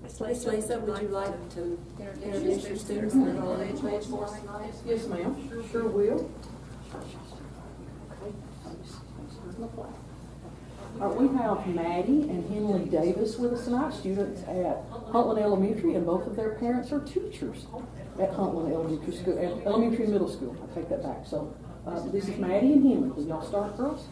Miss Lisa, would you like to introduce your students that are on the page for us tonight? Yes, ma'am. Sure will. We have Maddie and Henley Davis with us tonight, students at Huntland Elementary, and both of their parents are teachers at Huntland Elementary School, at Elementary and Middle School. I take that back. So this is Maddie and Henley. Will y'all start, girls?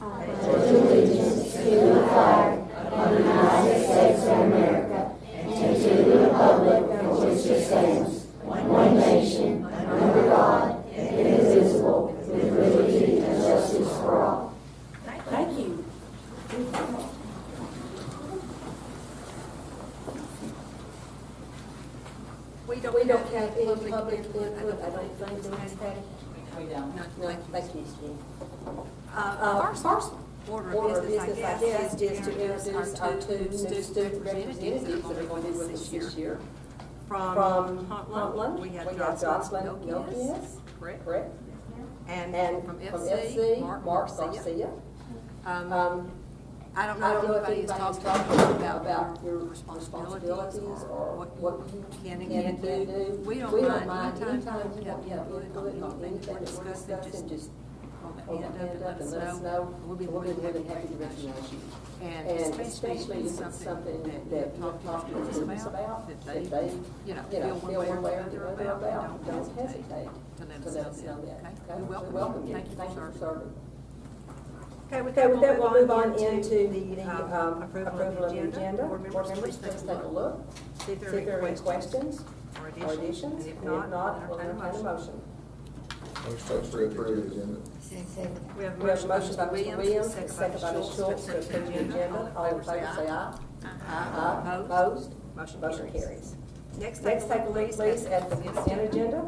I pledge allegiance to the flag of the United States of America and to the republic for which it stands, one nation, under God, indivisible, with liberty and justice for all. Thank you. We don't have any public input, I don't think, Ms. Patty. We don't. No, thank you, Steve. First Order of business, I guess, is to introduce our two new student representatives that are going to be with us this year. From Huntland, we have Jocelyn Milkias, correct? And from FC, Mark Garcia. I don't know if anybody's talked about your responsibilities or what you can and can't do. We don't mind anytime you have input on anything that we're discussing, just hold your hand up and let us know. We'll be more than happy to recognize you. And especially if it's something that you've talked to the students about, that they feel one way or the other about, don't hesitate to let us know that. Okay? We welcome you. Thank you for serving. Okay, with that, we'll move on into the approval of the agenda. Board members, please take a look. See if there are any questions or additions. If not, we'll entertain a motion. Motion to approve the agenda. We have a motion by Mr. Williams, second by Ms. Schultz to approve the agenda. All in favor say aye. Aye. Opposed? Motion carries. Next, take a look, please, at the consent agenda.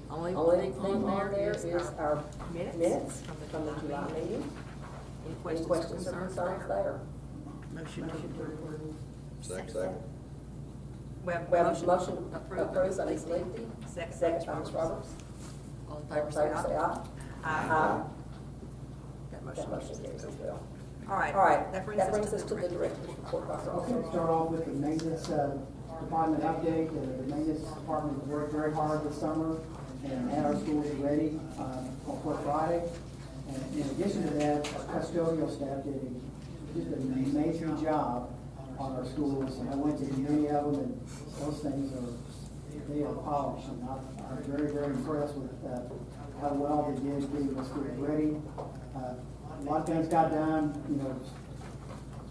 Only thing there is our minutes from the July meeting. Any questions or concerns there? Motion to approve. Second. We have a motion approved by Ms. Lengthy, second by Ms. Roberts. All in favor say aye. Aye. That motion carries as well. All right. That brings us to the director's report, Dr. Okay, Austin. start off with the maintenance department update. The maintenance department worked very hard this summer and had our schools ready for Friday. And in addition to that, our custodial staff did just an amazing job on our schools. And I went to many of them, and those things they are polished. And I'm very, very impressed with how well they did getting the schools ready. A lot of things got done.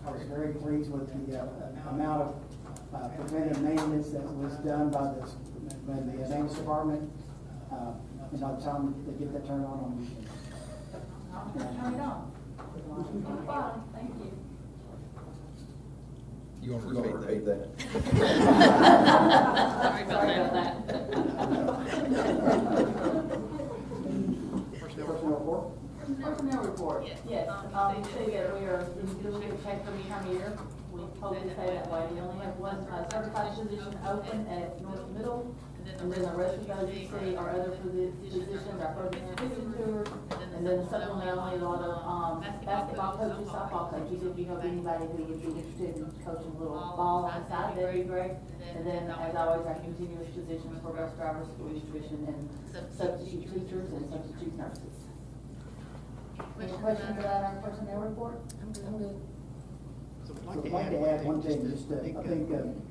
I was very pleased with the amount of preventive maintenance that was done by the maintenance department. And by the time they get that turned on weekends. Turn it on. Thank you. You want to repeat that? Sorry about that. Personnel report. Yes, see that we are in good shape for the time of year. We hope to stay that way. We only have one certified position open at North Middle, and then the rest of those you see are other positions, our further education tours, and then supplementally a lot of basketball coaches, softball coaches. If you know anybody who would be interested in coaching a little ball on the side, that'd be great. And then, as always, our continuous positions for bus drivers, school nutrition, and substitute teachers and substitute nurses. Any questions about our personnel report? I'm good. So I'd like to add one thing. Just I think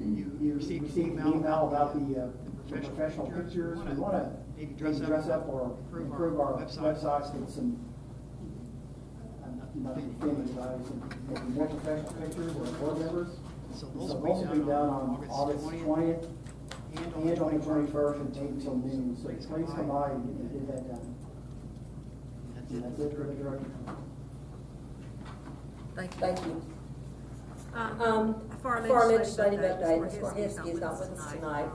you received an email about the professional pictures. We want to maybe dress up or improve our websites with some maybe more professional pictures or board members. So those will be done on August 20th and on the 21st and take until noon. So please come by and get that done. And that's it for the director. Thank you. For our legislative update, Ms. Gorheski is not with us tonight,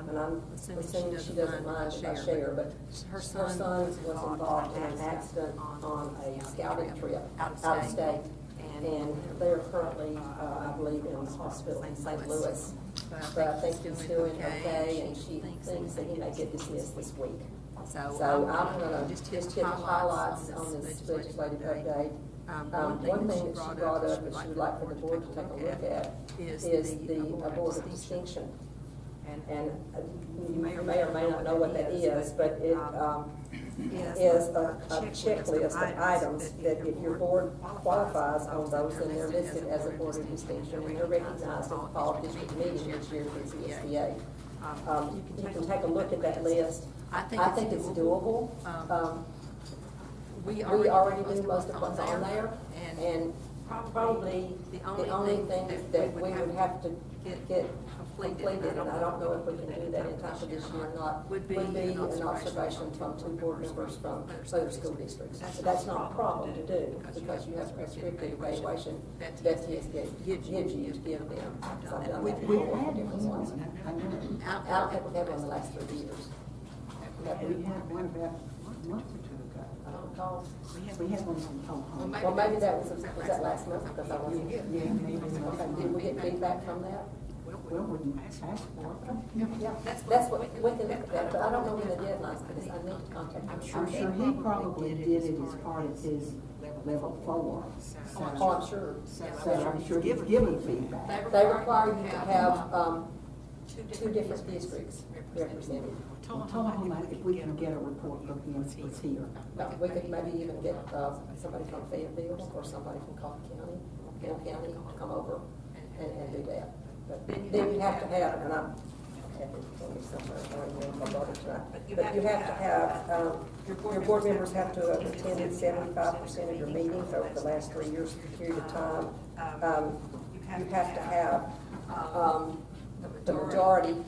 and I'm assuming she doesn't mind if I share, but her son was involved in an accident on a scouting trip out of state, and they are currently, I believe, in the hospital in St. Louis. But I think he's doing okay, and she thinks that he may get dismissed this week. So I'm going to just hit the highlights on this legislative update. One thing that she brought up that she would like for the board to take a look at is the Board of Distinction. And you may or may not know what that is, but it is a checklist of items that if your board qualifies on those, then they're listed as a Board of Distinction, and they're recognized at the fall district meeting each year for the CSBA. You can take a look at that list. I think it's doable. We already do most of what's on there, and probably the only thing that we would have to get completed, and I don't know if we can do that in time for this year or not, would be an observation from 2 board members from other school districts. So that's not a problem to do, because you have a prescriptive evaluation that TSBA gives you to give them. So I've done that before for different ones. I don't think we've had one in the last 3 years. We had one about a month or 2 ago. I don't recall. We had one from Oklahoma. Well, maybe that was that last month, because I wasn't here. Yeah, maybe. Okay, did we get feedback from that? Well, we can ask for it. Yeah, that's what, we can look at that, but I don't know when the deadline's for this, I need to contact him. I'm sure he probably did it as part of his level 4. Oh, I'm sure. So I'm sure he's given feedback. They require you to have, 2 different districts represented. Oklahoma, if we can get a report from him, it's here. We could maybe even get, somebody from Fayetteville or somebody from Coffee County, Hill County to come over and do that. But then you have to have, and I'm happy to tell you somewhere, I don't know if I brought it tonight, but you have to have, your board members have to have attended 75% of your meetings over the last 3 years period of time. You have to have, the majority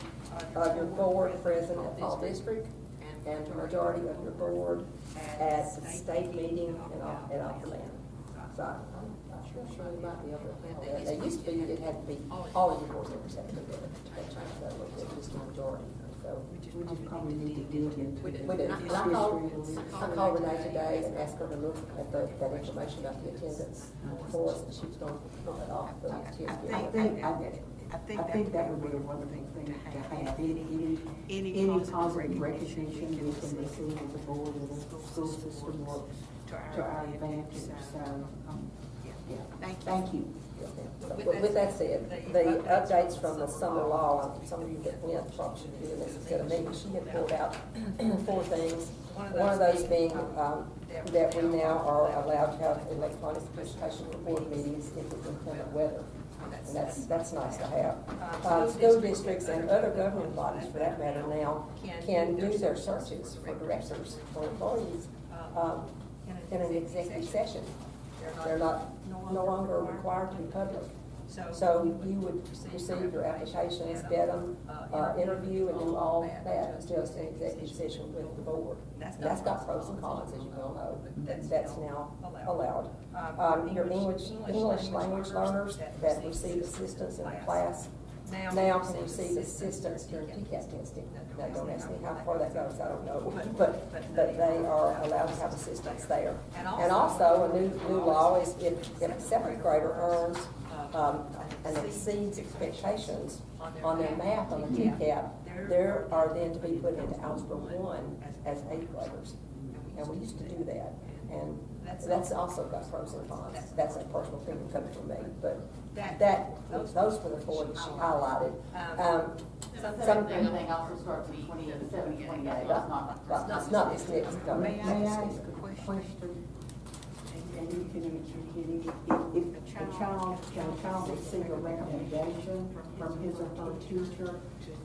of your board present at Fall District, and the majority of your board at the state meeting and off the land. So I'm sure we might be able to handle that. They used to be, it had to be, all of your board members had to be there. They changed that a little bit, just the majority. So We just probably need to dig into we the do. And I called Renee today and asked her to look at that information about the attendance for us, and she was going to pull it off the TSBA. I think that would be a wonderful thing to have, any positive recognition we can receive as a board of the school system works to our advantage, so, yeah, thank you. With that said, the updates from the summer law, and some of you that went probably should be doing this instead of me, she had pulled out 4 things. One of those being that we now are allowed to have electronic participation for board meetings if it's inclement weather. And that's nice to have. School districts and other governing bodies, for that matter, now can do their searches for directors, for employees, in an executive session. They're no longer required to be public. So you would receive your applications, vet them, interview, and do all that just in executive session with the board. That's got pros and cons, as you well know. That's now allowed. Your English language learners that receive assistance in the class now can receive assistance during TCAT testing. Now, don't ask me how far that goes, I don't know, but they are allowed to have assistance there. And also, a new law is if a 7th grader earns and exceeds expectations on their math on the TCAT, they are then to be put into Algebra 1 as 8th graders. And we used to do that, and that's also got pros and cons. That's a personal opinion coming from me, but those were the 4 that she highlighted. Everything else will start in 27, 28, that's not. It's not this next May I ask government. a question? And you can answer it. If a child receives a recommendation from his or her tutor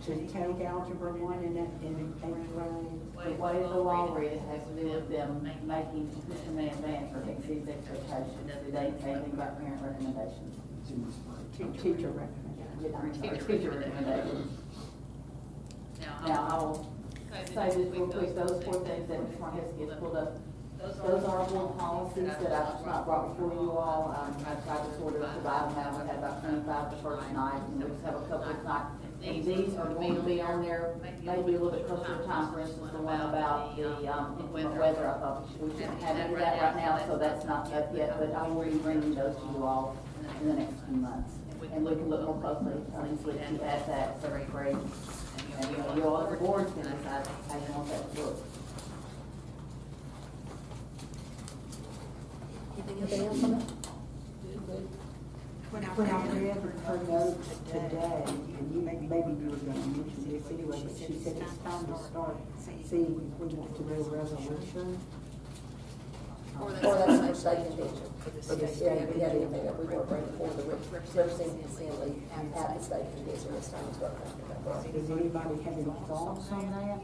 to take Algebra 1 in 8th grade, The way the law reads has to do with them making system in advance or exceeds expectations. Do they say anything about parent recommendations? teacher recommendation. Teacher recommendations. Now, I will say this real quick, those 4 things that Ms. Marquez has pulled up, those are board policies that I've not brought before you all. I tried to sort of divide them out. We had about 25 the first night, and we just have a couple tonight. And these are going to be on there maybe a little bit closer to time. For instance, the one about the inclement weather, I thought we shouldn't have any of that right now, so that's not up yet, but I will be bringing those to you all in the next few months. And we can look more closely at things with you at that 7th grade. And you all, the board's going to decide how you want that to look. Anything else on that? Good. When I read her note today, and you, maybe you were gonna mention this anyway, but she said it's time to start seeing if we want to do a resolution. Or that's state convention. For the state, we have anything that we want to bring before the representing assembly at the state convention, it's time to start talking about that. Does anybody have any thoughts on that?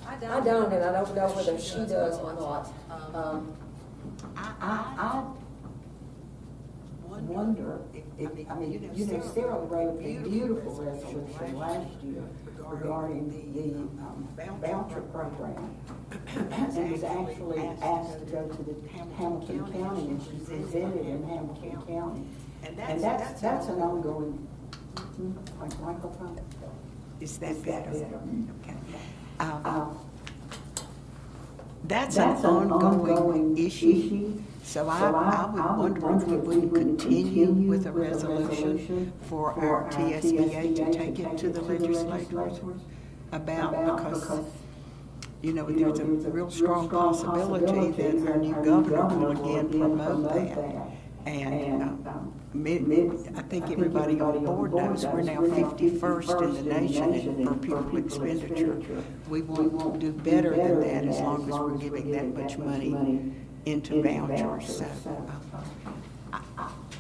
I don't, and I don't know whether she does or not. I wonder if, I mean, you know, Sarah wrote a beautiful resolution last year regarding the voucher program. And was actually asked to go to the Hamilton County, and she presented in Hamilton County. And that's an ongoing, like microphone. Is that better? Okay. That's That's an ongoing issue. So I would wonder if we would continue with a resolution for our TSBA to take it to the legislators about, because, you know, there's a real strong possibility that our new governor will again promote that. And I think everybody on board knows we're now 51st in the nation for pupil expenditure. We won't do better than that as long as we're giving that much money into vouchers. So,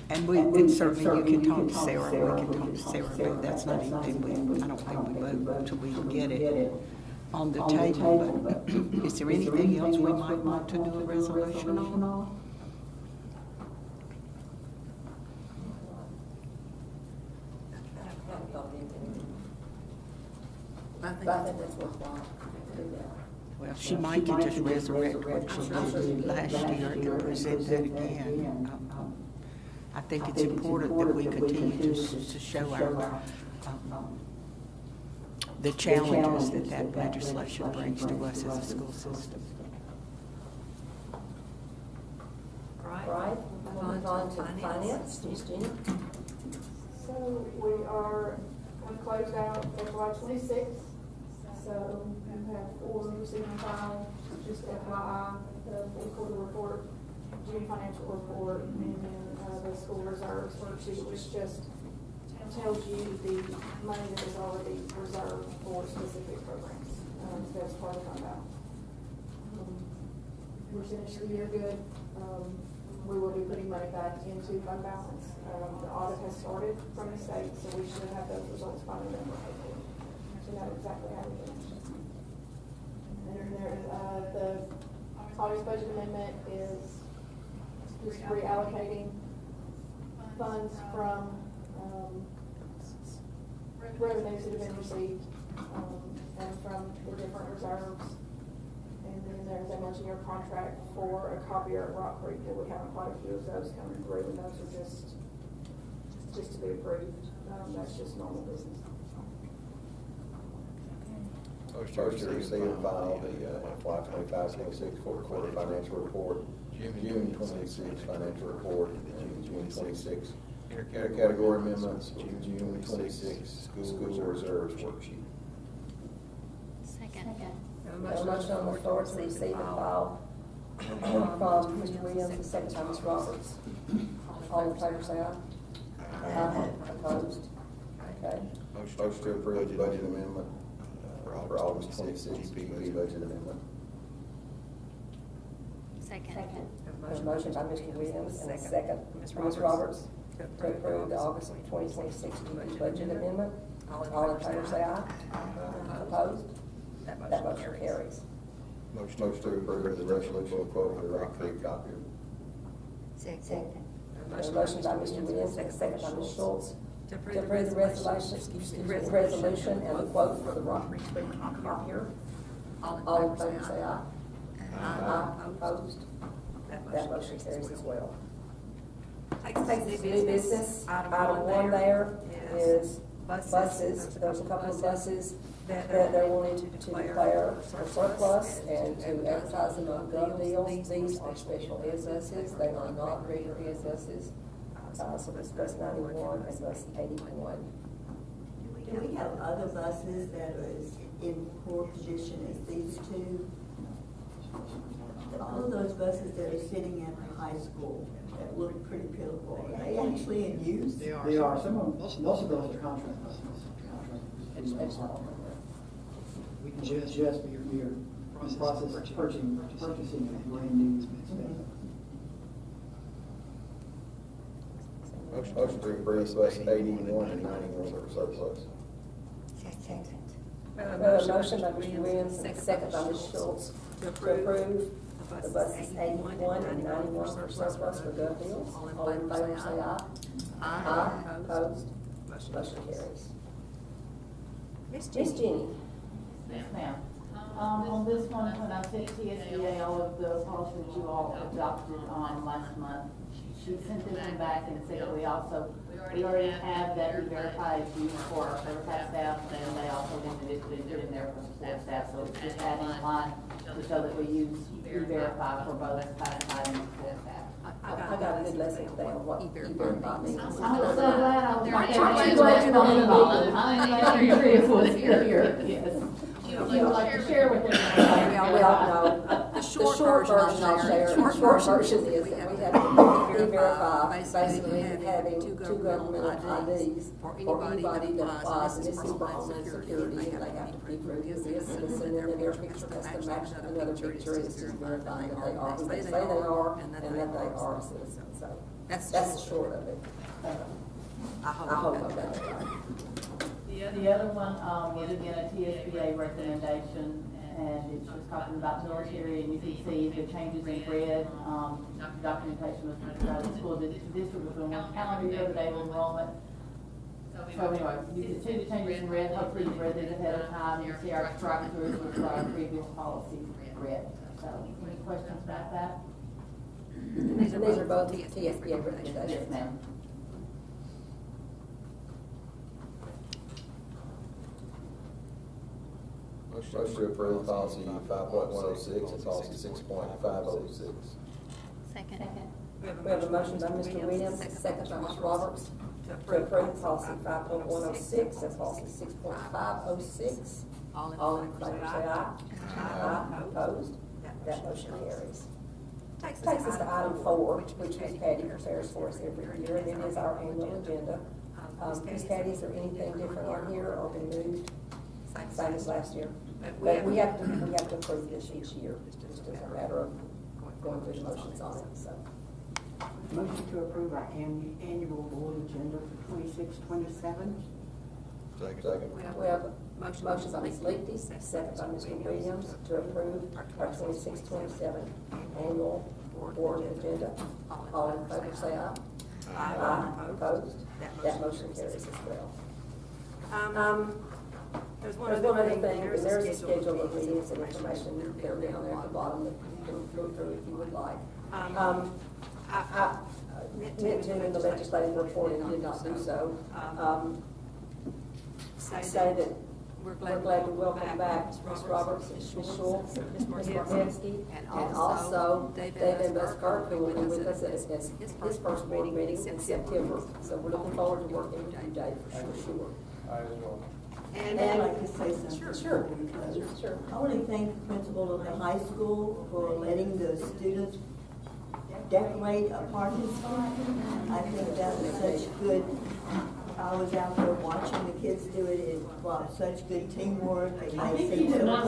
and we certainly, you can talk to Sarah, we can talk to Sarah, but that's not anything I don't think we vote until we get it on the table. But is there anything else we might want to do a resolution on? I think that's worthwhile to do that. Well, she might can just resurrect what she did last year and present that again. I think it's important that we continue to show our, the challenges that legislation brings to us as a school system. Right, move on to finance, Ms. Jenny. So we are, we closed out FY '26, so we have 4 receiving and file, just FYI, the fourth quarter report, June financial report, and then the school reserves worksheet, which just tells you the money that is already reserved for specific programs. So that's part of the fund balance. We finished the year good. We will be putting money back into fund balance. The audit has started from the state, so we should have those results by November, hopefully, to know exactly how we finished. And then there, the August budget amendment is just reallocating funds from revenues that have been received and from the different reserves. And then there's a multi-year contract for a copier at Rock Creek, that we have quite a few of those coming through, and those are just to be approved. That's just normal business. Motion to receive and file the FY 25-26 fourth quarter financial report, June 26 financial report, and June 26 category amendments, June 26 school reserves worksheet. Second. A motion on the floor to receive and file from Mr. Williams, the second by Ms. Roberts. All in favor, say aye. Aye. Opposed? Okay. Motion to approve the budget amendment for August 26 PPP budget amendment. Second. There's a motion by Mr. Williams and a second by Ms. Roberts to approve the August 2026 GP budget amendment. All in favor, say aye. Opposed? That motion carries. Motion to approve the resolution quote for the Rock Creek copier. Second. There's a motion by Mr. Williams and a second by Ms. Schultz to approve the resolution and the quote for the Rock Creek copier. All in favor, say aye. Aye. Opposed? That motion carries as well. Takes us to new business. Item 1 there is buses. There's a couple of buses that they're wanting to declare for surplus and to advertise them on gov deals. These are special ed buses. They are not regular ed buses. So it's bus 91 and bus 81. Do we have other buses that are in poor position as these two? All of those buses that are sitting at the high school that look pretty pitiful, are they actually in use? They are, some of, most of those are contract buses. It's not on there. We can just be your process purchasing a brand new spec. Motion to approve bus 81 and 91 for surplus. We have a motion by Mr. Williams, and a second by Ms. Schultz, to approve the buses 81 and 91 for surplus for gov deals. All in favor, say aye. Aye. Opposed? Motion carries. Miss Jenny. Yes, ma'am. On this one, when I sent TSBA all of the policies you all adopted last month, she sent this one back and said that we already have that E-Verify is used for our certified staff, and they also needed it to put in there for support staff, so it's just adding a line to show that we use E-Verify for both classified and support staff. I got a good lesson today on what E-Verify means. I'm so glad I was working on it all. I'm glad your trip was here, yes. You would like to share with everybody? Well, no, the short version I'll share. The short version is that we have to E-Verify, basically having two governmental IDs for anybody that applies, and this is for Homeland Security, and they have to be approved of this, and then their picture has to match another picture, is just verifying that they are who they say they are, and that they are a citizen, so that's the short of it. I hope I've got it right. The other one, was again a TSBA recommendation, and it's just talking about military, and you can see the changes in red, documentation was printed out of the school. The district was in one calendar year, the day of enrollment. So anyway, you can see the changes in red, hopefully you've read it ahead of time, you see our strike throughs, which are our previous policies red. So, any questions about that? And these are both TSBA recommendations. Yes, ma'am. Motion to approve policy 5.106 and policy 6.506. Second. We have a motion by Mr. Williams, a second by Ms. Roberts, to approve policy 5.106 and policy 6.506. All in favor, say aye. Aye. Opposed? That motion carries. Takes us to item 4, which Ms. Patty prepares for us every year, and it is our annual agenda. Ms. Patty, is there anything different on here or been moved? Same as last year. But we have to approve this each year. It's just a matter of going through the motions on it, so. Motion to approve our annual board agenda for 26-27. Second. We have a motion by Ms. Leakey, second by Mr. Williams, to approve our 26-27 annual board agenda. All in favor, say aye. Aye. Opposed? That motion carries as well. There's one other thing, there's a schedule of meetings and information, they're down there at the bottom that you can look through if you would like. I meant to in the legislative report and did not do so. Say that we're glad to welcome back Ms. Roberts, Ms. Schultz, Ms. Markevsky, and also David Buscar, who will be with us at his first board meeting in September. So we're looking forward to working with you, Dave, for sure. And I'd like to say something. Sure. Sure. I want to thank the principal of the high school for letting the students decorate a parking spot. I think that was such good, I was out there watching the kids do it, it was such good teamwork. They made some I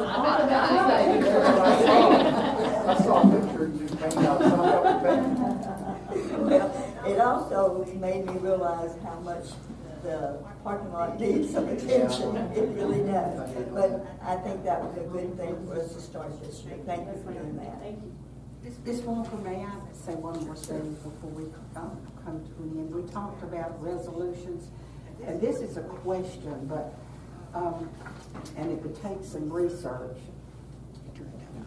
saw a picture you painted out some of it also made me realize how much the parking lot needs some attention. It really does. But I think that was a good thing for us to start this year. Thank you for doing that. Thank you. Ms. Walker, may I say one more thing before we come to an end? We talked about resolutions, and this is a question, but and it would take some research.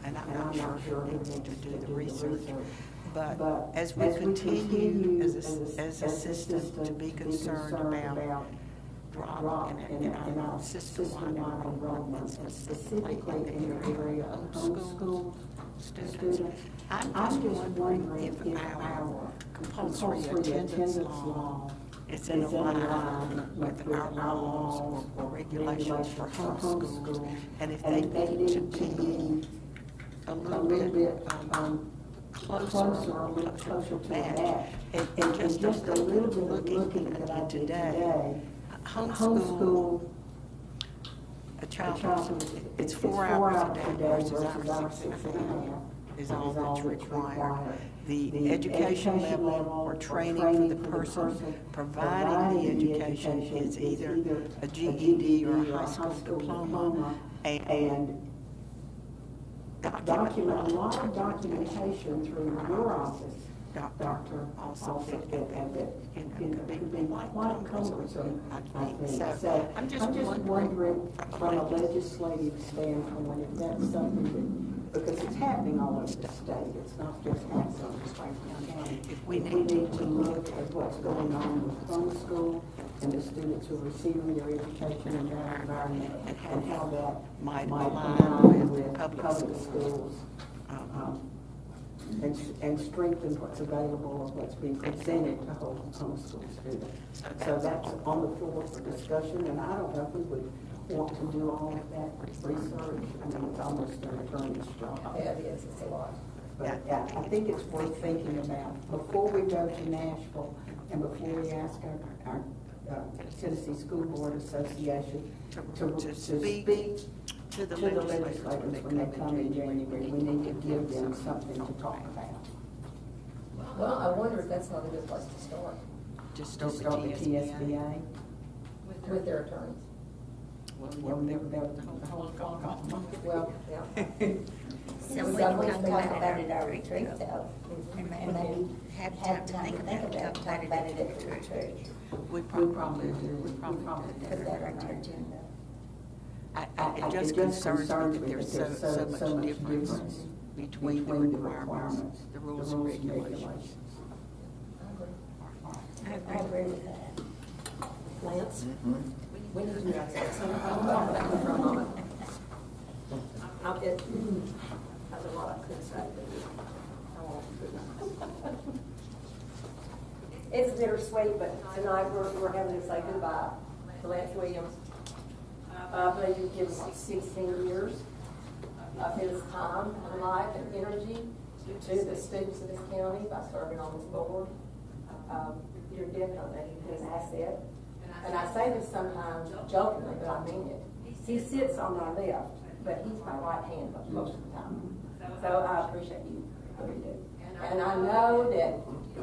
And I'm not sure who needs to do the research. But as we continue as a system to be concerned about drop in our system-wide enrollment, specifically in the area of homeschool students, I'm just wondering if our compulsory attendance law is in line with our laws or regulations for homeschool, and if they need to be a little bit closer, a little closer to that. And just a little bit of looking at today, homeschool a child, it's 4 hours a day versus our 6.5 is all that's required. The education level or training for the person providing the education is either a GED or a high school diploma, and document, a lot of documentation through your office, doctor, also that can be quite cumbersome, I think. So I'm just wondering from a legislative standpoint, if that's something that, because it's happening all over the state, it's not just happening in Franklin County. We need to look at what's going on with homeschool and the students who are receiving their education in their environment and how that might align with public schools. And strengthen what's available and what's being presented to homeschool students. So that's on the floor for discussion, and I don't know if we would want to do all of that research. I mean, it's almost an attorney's job. Yeah, it is, it's a lot. But yeah, I think it's worth thinking about before we go to Nashville and before we ask our Tennessee School Board Association to speak to the legislators when they come in January. We need to give them something to talk about. Well, I wonder if that's not a good place to start. Just Start the TSBA. With their attorneys. Well, the whole Well, yeah. So we can talk about it at our retreat though, and maybe have time to think about it, talk about it at the retreat. We probably do. Put that on our agenda. It just concerns me that there's so much difference between the requirements, the rules and regulations. I agree with that. Lance? We need you guys to say, I'll talk about it for a moment. That's a lot I could say, but I won't. It's bittersweet, but tonight we're having to say goodbye to Lance Williams. I believe you've given 16 years of his time and life and energy to the students of this county by serving on this board. You're definitely an asset. And I say this sometimes jokingly, but I mean it. He sits on my left, but he's my right hand most of the time. So I appreciate you, I really do. And I know that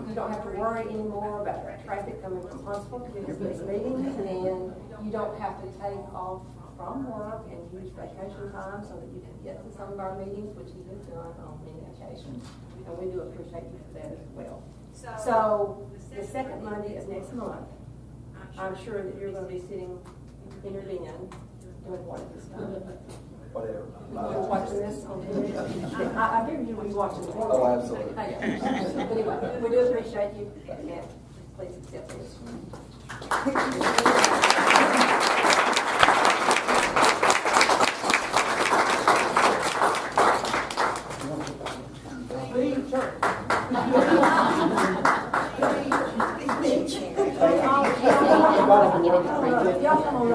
you don't have to worry anymore about that traffic coming from Huntsville to get here for these meetings, and you don't have to take off from work and use vacation time so that you can get to some of our meetings, which he has done on many occasions. And we do appreciate you for that as well. So the second Monday is next month. I'm sure that you're going to be sitting in your den doing what at this time? Whatever. You're watching this on TV? I figured you would be watching it. Oh, absolutely. But anyway, we do appreciate you, and please accept this.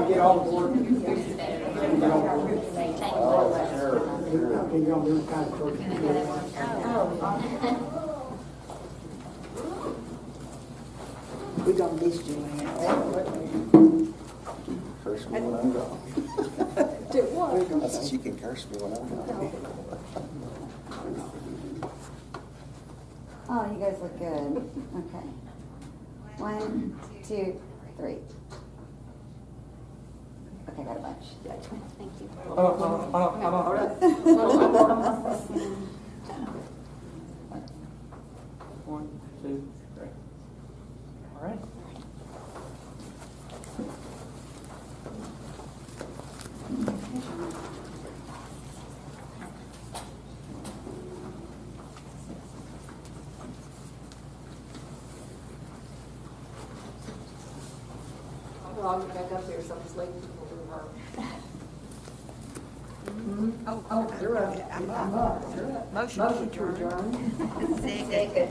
Get all the board. We're gonna miss Joanne. Curse me when I'm gone. Do what? I said, you can curse me when I'm gone. Oh, you guys look good. Okay. 1, 2, 3. Okay, got a bunch. Thank you. One, two, three. All right. Well, I'll get back up there, so I'm just leaving people to work. Oh, you're up. I'm up. You're up. Motion to adjourn. Second.